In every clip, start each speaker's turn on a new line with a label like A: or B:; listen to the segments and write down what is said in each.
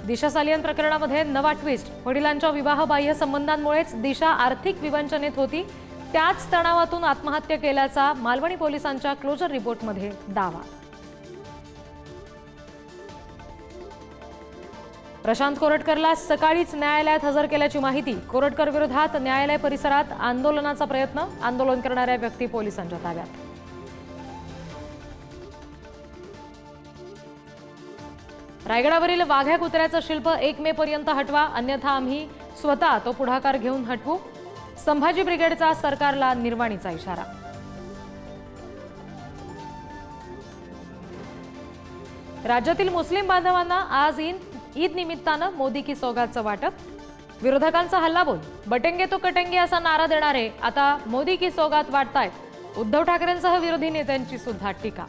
A: दिशा सालियन प्रकरणामध्ये नवा ट्विस्ट। वडिलांच्या विवाहबाह्य संबंधांमुळेच दिशा आर्थिक विवंचनेत होती, त्याच तणावातून आत्महत्या केल्याचा मालवणी पोलिसांच्या क्लोजर रिपोर्टमध्ये दावा। प्रशांत कोरटकरला सकाळीच न्यायालयात हजर केल्याची माहिती। कोरटकर विरोधात न्यायालय परिसरात आंदोलनाचा प्रयत्न, आंदोलन करणाऱ्या व्यक्ती पोलिसांच्या ताब्यात। रायगडावरील वाघ्या कुत्र्याचं शिल्प 1 मे पर्यंत हटवा, अन्यथा आम्ही स्वतः तो पुढाकार घेऊन हटवू। संभाजी ब्रिगेडचा सरकारला निर्वाणीचा इशारा। राज्यातील मुस्लिम बांधवांना आज ईद निमित्तानं मोदी की सौगातचं वाटप। विरोधकांचा हल्लाबोल, बटेंगे तो कटेंगे असा नारा देणारे आता मोदी की सौगात वाटतायत। उद्धव ठाकरेंसह विरोधी नेत्यांची सुद्धा टीका।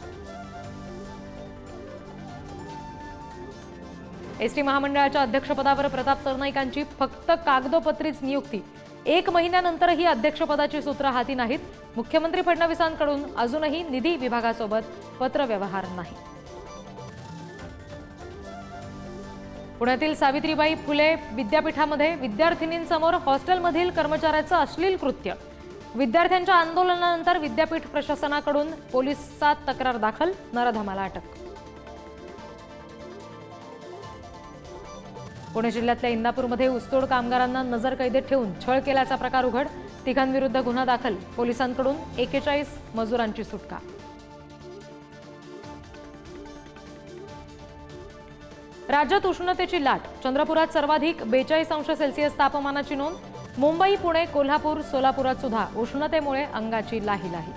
A: एसटी महामंडळाच्या अध्यक्षपदावर प्रताप सरनाईकांची फक्त कागदोपत्रीच नियुक्ती। 1 महिन्यानंतरही अध्यक्षपदाची सूत्र हाती नाहीत। मुख्यमंत्री फडणवीसांकडून अजूनही निधी विभागासोबत पत्रव्यवहार नाही। पुण्यातील सावित्रीबाई फुले विद्यापीठामध्ये विद्यार्थिनींसमोर हॉस्टेलमधील कर्मचाऱ्याचं अश्लील कृत्य। विद्यार्थ्यांच्या आंदोलनानंतर विद्यापीठ प्रशासनाकडून पोलिसात तक्रार दाखल, नराधमाला अटक। पुणे जिल्ह्यातल्या इंदापूरमध्ये ऊसतोड कामगारांना नजरकैदेत ठेवून छळ केल्याचा प्रकार उघड। तिघांविरुद्ध गुन्हा दाखल, पोलिसांकडून 41 मजुरांची सुटका। राज्यात उष्णतेची लाट, चंद्रपुरात सर्वाधिक 42 अंश सेल्सिअस तापमानाची नोंद। मुंबई, पुणे, कोल्हापूर, सोलापुरात सुद्धा उष्णतेमुळे अंगाची लाहीलाही।